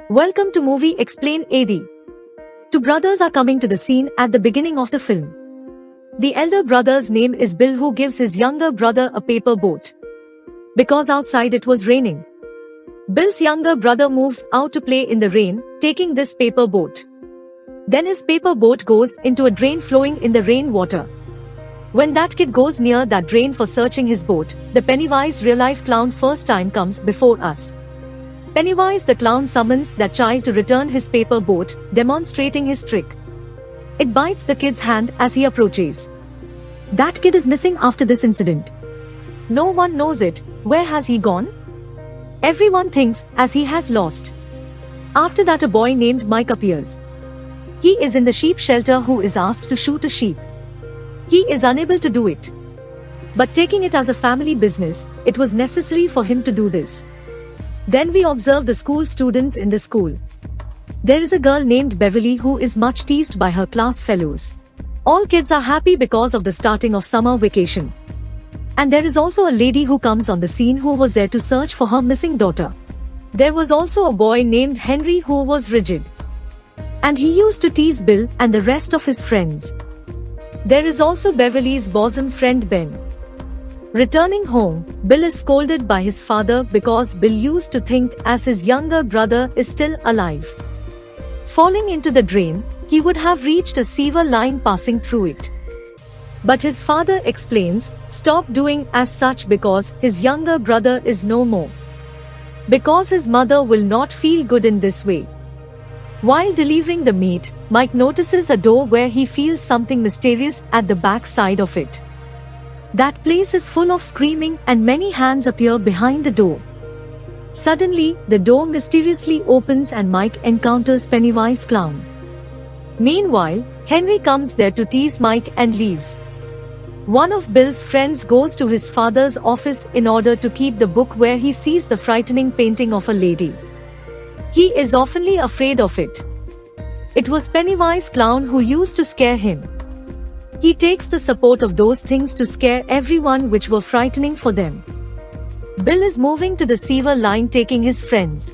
Welcome to Movie Explain AD. Two brothers are coming to the scene at the beginning of the film. The elder brother's name is Bill, who gives his younger brother a paper boat because outside it was raining. Bill's younger brother moves out to play in the rain, taking this paper boat. Then his paper boat goes into a drain flowing in the rainwater. When that kid goes near that drain for searching his boat, the Pennywise real-life clown first time comes before us. Pennywise the clown summons that child to return his paper boat, demonstrating his trick. It bites the kid's hand as he approaches. That kid is missing after this incident. No one knows it. Where has he gone? Everyone thinks as he has lost. After that, a boy named Mike appears. He is in the sheep shelter who is asked to shoot a sheep. He is unable to do it. But taking it as a family business, it was necessary for him to do this. Then we observe the school students in the school. There is a girl named Beverly who is much teased by her class fellows. All kids are happy because of the starting of summer vacation. And there is also a lady who comes on the scene who was there to search for her missing daughter. There was also a boy named Henry who was rigid. And he used to tease Bill and the rest of his friends. There is also Beverly's bosom friend Ben. Returning home, Bill is scolded by his father because Bill used to think as his younger brother is still alive. Falling into the drain, he would have reached a sewer line passing through it. But his father explains, stop doing as such because his younger brother is no more. Because his mother will not feel good in this way. While delivering the meat, Mike notices a door where he feels something mysterious at the back side of it. That place is full of screaming and many hands appear behind the door. Suddenly, the door mysteriously opens and Mike encounters Pennywise Clown. Meanwhile, Henry comes there to tease Mike and leaves. One of Bill's friends goes to his father's office in order to keep the book where he sees the frightening painting of a lady. He is oftenly afraid of it. It was Pennywise Clown who used to scare him. He takes the support of those things to scare everyone which were frightening for them. Bill is moving to the sewer line taking his friends.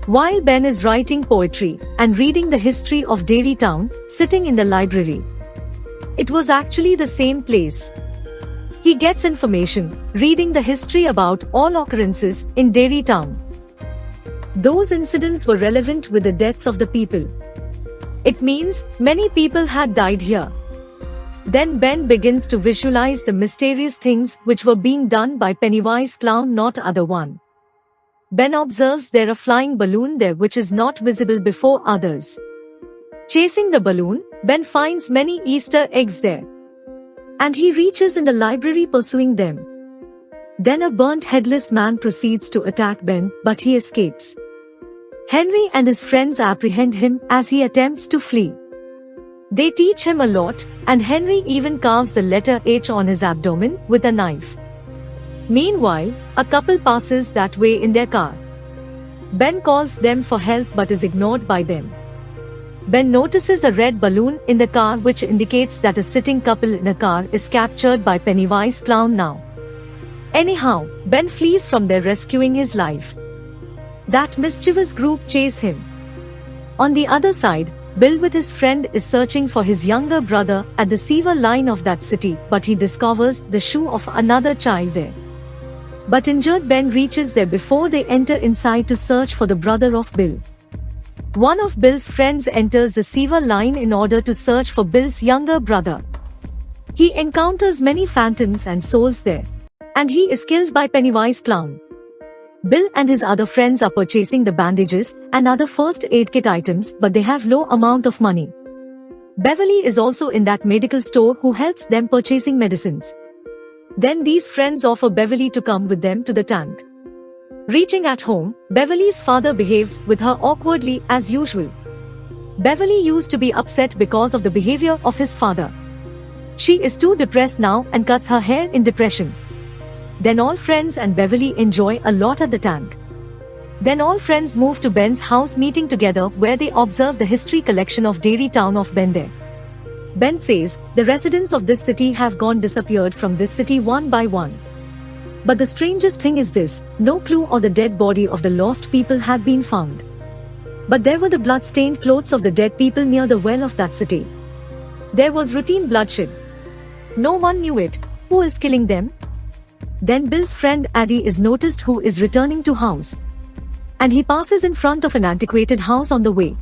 While Ben is writing poetry and reading the history of Derry town, sitting in the library. It was actually the same place. He gets information, reading the history about all occurrences in Derry town. Those incidents were relevant with the deaths of the people. It means many people had died here. Then Ben begins to visualize the mysterious things which were being done by Pennywise Clown, not other one. Ben observes there a flying balloon there which is not visible before others. Chasing the balloon, Ben finds many Easter eggs there. And he reaches in the library pursuing them. Then a burnt headless man proceeds to attack Ben, but he escapes. Henry and his friends apprehend him as he attempts to flee. They teach him a lot, and Henry even carves the letter H on his abdomen with a knife. Meanwhile, a couple passes that way in their car. Ben calls them for help but is ignored by them. Ben notices a red balloon in the car which indicates that a sitting couple in a car is captured by Pennywise Clown now. Anyhow, Ben flees from there rescuing his life. That mischievous group chase him. On the other side, Bill with his friend is searching for his younger brother at the sewer line of that city, but he discovers the shoe of another child there. But injured Ben reaches there before they enter inside to search for the brother of Bill. One of Bill's friends enters the sewer line in order to search for Bill's younger brother. He encounters many phantoms and souls there. And he is killed by Pennywise Clown. Bill and his other friends are purchasing the bandages and other first aid kit items, but they have low amount of money. Beverly is also in that medical store who helps them purchasing medicines. Then these friends offer Beverly to come with them to the tank. Reaching at home, Beverly's father behaves with her awkwardly as usual. Beverly used to be upset because of the behavior of his father. She is too depressed now and cuts her hair in depression. Then all friends and Beverly enjoy a lot at the tank. Then all friends move to Ben's house meeting together where they observe the history collection of Derry town of Ben there. Ben says, the residents of this city have gone disappeared from this city one by one. But the strangest thing is this, no clue or the dead body of the lost people had been found. But there were the blood-stained clothes of the dead people near the well of that city. There was routine bloodshed. No one knew it. Who is killing them? Then Bill's friend Addie is noticed, who is returning to house. And he passes in front of an antiquated house on the way.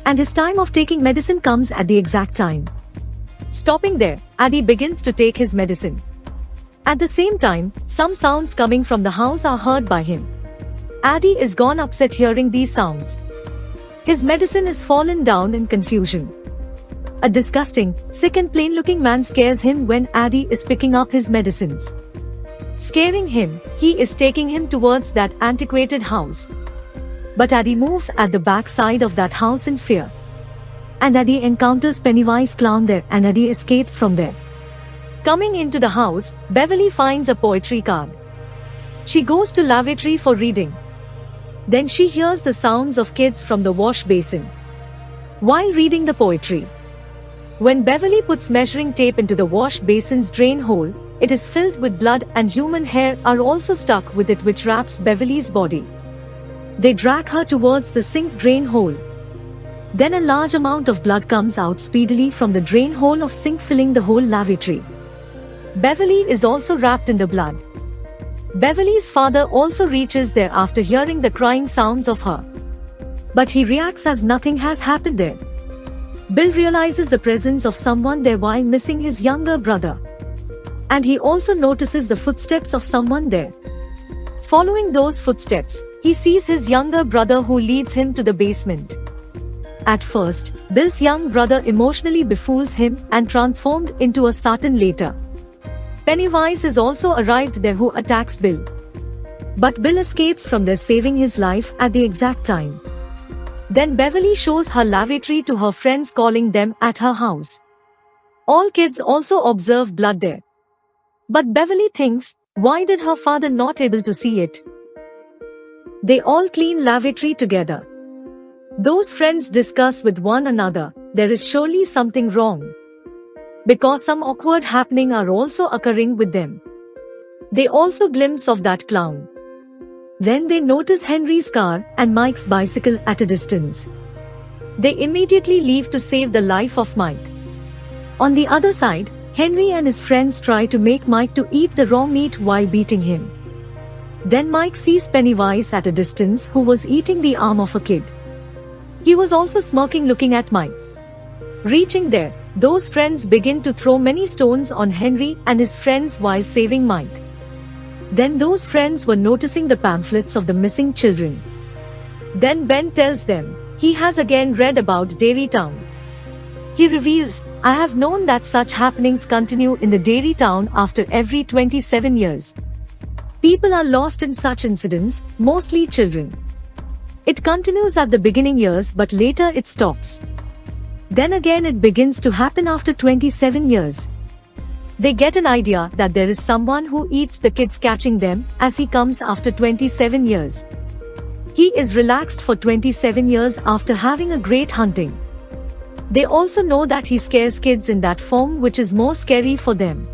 And his time of taking medicine comes at the exact time. Stopping there, Addie begins to take his medicine. At the same time, some sounds coming from the house are heard by him. Addie is gone upset hearing these sounds. His medicine is fallen down in confusion. A disgusting, sick and plain-looking man scares him when Addie is picking up his medicines. Scaring him, he is taking him towards that antiquated house. But Addie moves at the back side of that house in fear. And Addie encounters Pennywise clown there, and Addie escapes from there. Coming into the house, Beverly finds a poetry card. She goes to lavatory for reading. Then she hears the sounds of kids from the wash basin while reading the poetry. When Beverly puts measuring tape into the wash basin's drain hole, it is filled with blood, and human hair are also stuck with it, which wraps Beverly's body. They drag her towards the sink drain hole. Then a large amount of blood comes out speedily from the drain hole of sink, filling the whole lavatory. Beverly is also wrapped in the blood. Beverly's father also reaches there after hearing the crying sounds of her. But he reacts as nothing has happened there. Bill realizes the presence of someone there while missing his younger brother. And he also notices the footsteps of someone there. Following those footsteps, he sees his younger brother, who leads him to the basement. At first, Bill's young brother emotionally befools him and transformed into a Satan later. Pennywise is also arrived there, who attacks Bill. But Bill escapes from there, saving his life at the exact time. Then Beverly shows her lavatory to her friends, calling them at her house. All kids also observe blood there. But Beverly thinks, why did her father not able to see it? They all clean lavatory together. Those friends discuss with one another, there is surely something wrong. Because some awkward happening are also occurring with them. They also glimpse of that clown. Then they notice Henry's car and Mike's bicycle at a distance. They immediately leave to save the life of Mike. On the other side, Henry and his friends try to make Mike to eat the raw meat while beating him. Then Mike sees Pennywise at a distance, who was eating the arm of a kid. He was also smirking, looking at Mike. Reaching there, those friends begin to throw many stones on Henry and his friends while saving Mike. Then those friends were noticing the pamphlets of the missing children. Then Ben tells them, he has again read about Derry town. He reveals, I have known that such happenings continue in the Derry town after every 27 years. People are lost in such incidents, mostly children. It continues at the beginning years, but later it stops. Then again it begins to happen after 27 years. They get an idea that there is someone who eats the kids, catching them as he comes after 27 years. He is relaxed for 27 years after having a great hunting. They also know that he scares kids in that form, which is more scary for them.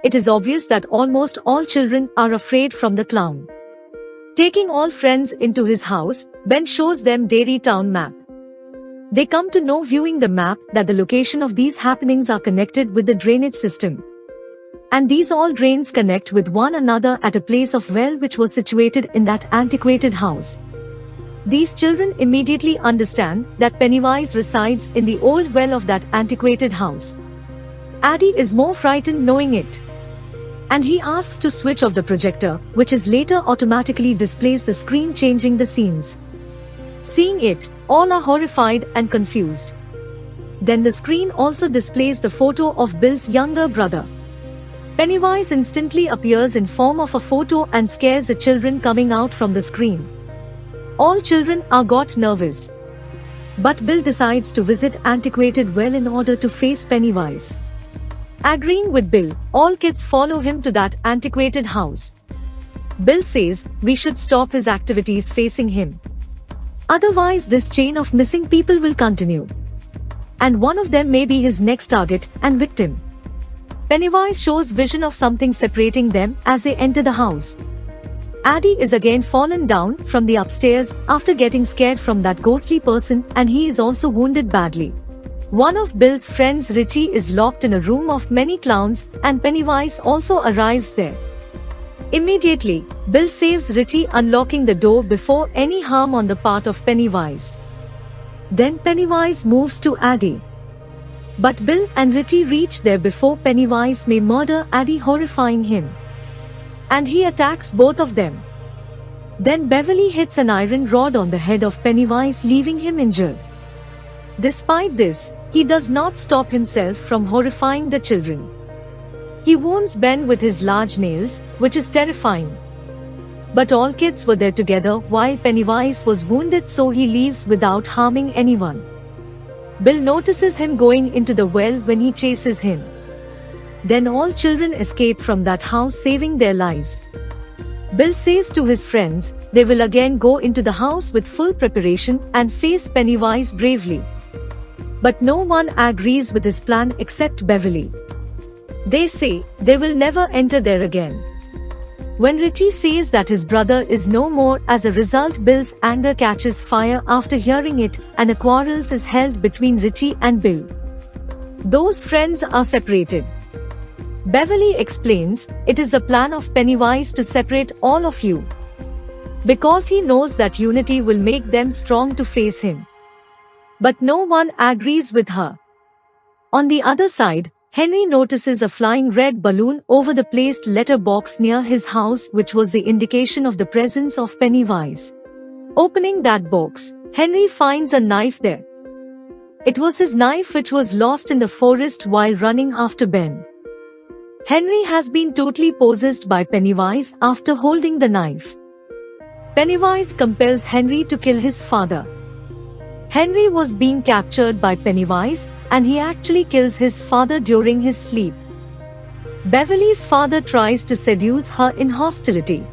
It is obvious that almost all children are afraid from the clown. Taking all friends into his house, Ben shows them Derry town map. They come to know, viewing the map, that the location of these happenings are connected with the drainage system. And these all drains connect with one another at a place of well which was situated in that antiquated house. These children immediately understand that Pennywise resides in the old well of that antiquated house. Addie is more frightened knowing it. And he asks to switch off the projector, which is later automatically displays the screen, changing the scenes. Seeing it, all are horrified and confused. Then the screen also displays the photo of Bill's younger brother. Pennywise instantly appears in form of a photo and scares the children coming out from the screen. All children are got nervous. But Bill decides to visit antiquated well in order to face Pennywise. Agreeing with Bill, all kids follow him to that antiquated house. Bill says, we should stop his activities facing him. Otherwise this chain of missing people will continue. And one of them may be his next target and victim. Pennywise shows vision of something separating them as they enter the house. Addie is again fallen down from the upstairs after getting scared from that ghostly person, and he is also wounded badly. One of Bill's friends, Richie, is locked in a room of many clowns, and Pennywise also arrives there. Immediately, Bill saves Richie, unlocking the door before any harm on the part of Pennywise. Then Pennywise moves to Addie. But Bill and Richie reach there before Pennywise may murder Addie, horrifying him. And he attacks both of them. Then Beverly hits an iron rod on the head of Pennywise, leaving him injured. Despite this, he does not stop himself from horrifying the children. He wounds Ben with his large nails, which is terrifying. But all kids were there together while Pennywise was wounded, so he leaves without harming anyone. Bill notices him going into the well when he chases him. Then all children escape from that house, saving their lives. Bill says to his friends they will again go into the house with full preparation and face Pennywise bravely. But no one agrees with his plan except Beverly. They say they will never enter there again. When Richie says that his brother is no more, as a result Bill's anger catches fire after hearing it, and a quarrel is held between Richie and Bill. Those friends are separated. Beverly explains it is the plan of Pennywise to separate all of you, because he knows that unity will make them strong to face him. But no one agrees with her. On the other side, Henry notices a flying red balloon over the placed letterbox near his house, which was the indication of the presence of Pennywise. Opening that box, Henry finds a knife there. It was his knife which was lost in the forest while running after Ben. Henry has been totally possessed by Pennywise after holding the knife. Pennywise compels Henry to kill his father. Henry was being captured by Pennywise, and he actually kills his father during his sleep. Beverly's father tries to seduce her in hostility,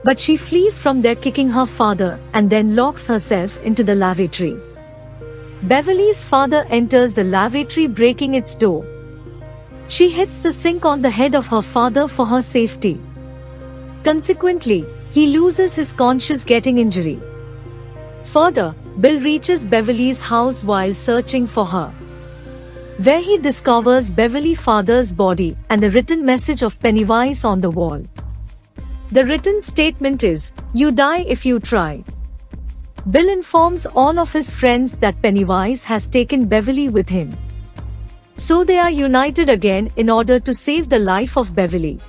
but she flees from there, kicking her father, and then locks herself into the lavatory. Beverly's father enters the lavatory, breaking its door. She hits the sink on the head of her father for her safety. Consequently, he loses his conscience, getting injury. Further, Bill reaches Beverly's house while searching for her, where he discovers Beverly's father's body and the written message of Pennywise on the wall. The written statement is, "You die if you try." Bill informs all of his friends that Pennywise has taken Beverly with him. So they are united again in order to save the life of Beverly.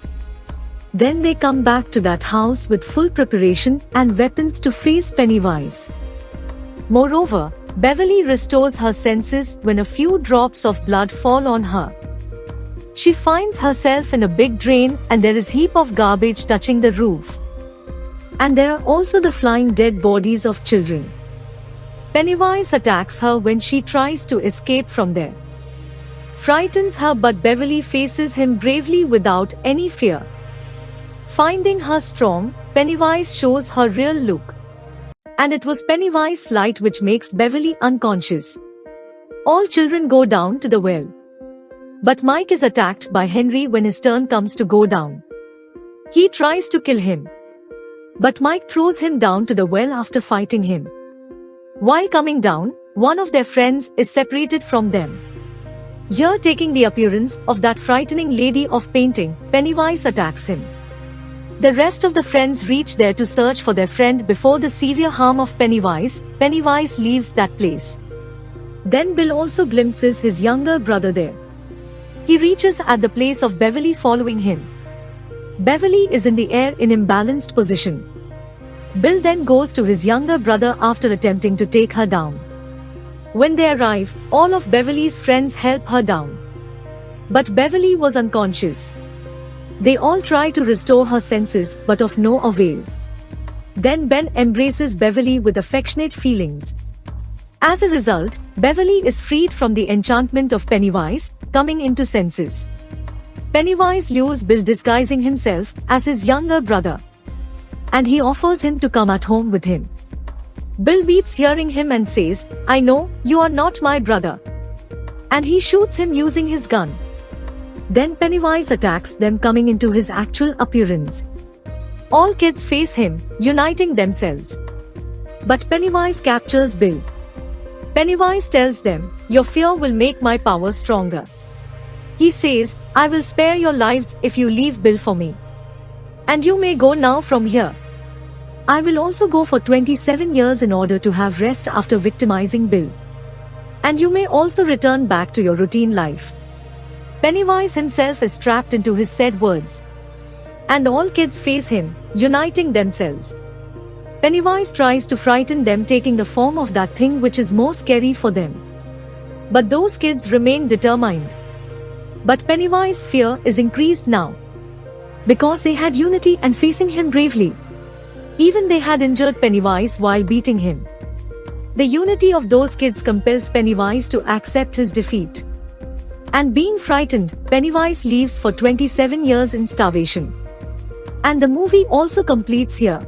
Then they come back to that house with full preparation and weapons to face Pennywise. Moreover, Beverly restores her senses when a few drops of blood fall on her. She finds herself in a big drain, and there is a heap of garbage touching the roof. And there are also the flying dead bodies of children. Pennywise attacks her when she tries to escape from there. Frightens her, but Beverly faces him bravely without any fear. Finding her strong, Pennywise shows her real look. And it was Pennywise's light which makes Beverly unconscious. All children go down to the well. But Mike is attacked by Henry when his turn comes to go down. He tries to kill him, but Mike throws him down to the well after fighting him. While coming down, one of their friends is separated from them. Here, taking the appearance of that frightening lady of painting, Pennywise attacks him. The rest of the friends reach there to search for their friend before the severe harm of Pennywise. Pennywise leaves that place. Then Bill also glimpses his younger brother there. He reaches at the place of Beverly, following him. Beverly is in the air in imbalanced position. Bill then goes to his younger brother after attempting to take her down. When they arrive, all of Beverly's friends help her down. But Beverly was unconscious. They all try to restore her senses, but of no avail. Then Ben embraces Beverly with affectionate feelings. As a result, Beverly is freed from the enchantment of Pennywise, coming into senses. Pennywise lures Bill, disguising himself as his younger brother, and he offers him to come at home with him. Bill weeps hearing him and says, "I know, you are not my brother." And he shoots him using his gun. Then Pennywise attacks them, coming into his actual appearance. All kids face him, uniting themselves. But Pennywise captures Bill. Pennywise tells them, "Your fear will make my power stronger." He says, "I will spare your lives if you leave Bill for me. And you may go now from here. I will also go for 27 years in order to have rest after victimizing Bill. And you may also return back to your routine life." Pennywise himself is trapped into his said words. And all kids face him, uniting themselves. Pennywise tries to frighten them, taking the form of that thing which is more scary for them. But those kids remain determined. But Pennywise's fear is increased now, because they had unity and facing him bravely. Even they had injured Pennywise while beating him. The unity of those kids compels Pennywise to accept his defeat. And being frightened, Pennywise leaves for 27 years in starvation. And the movie also completes here.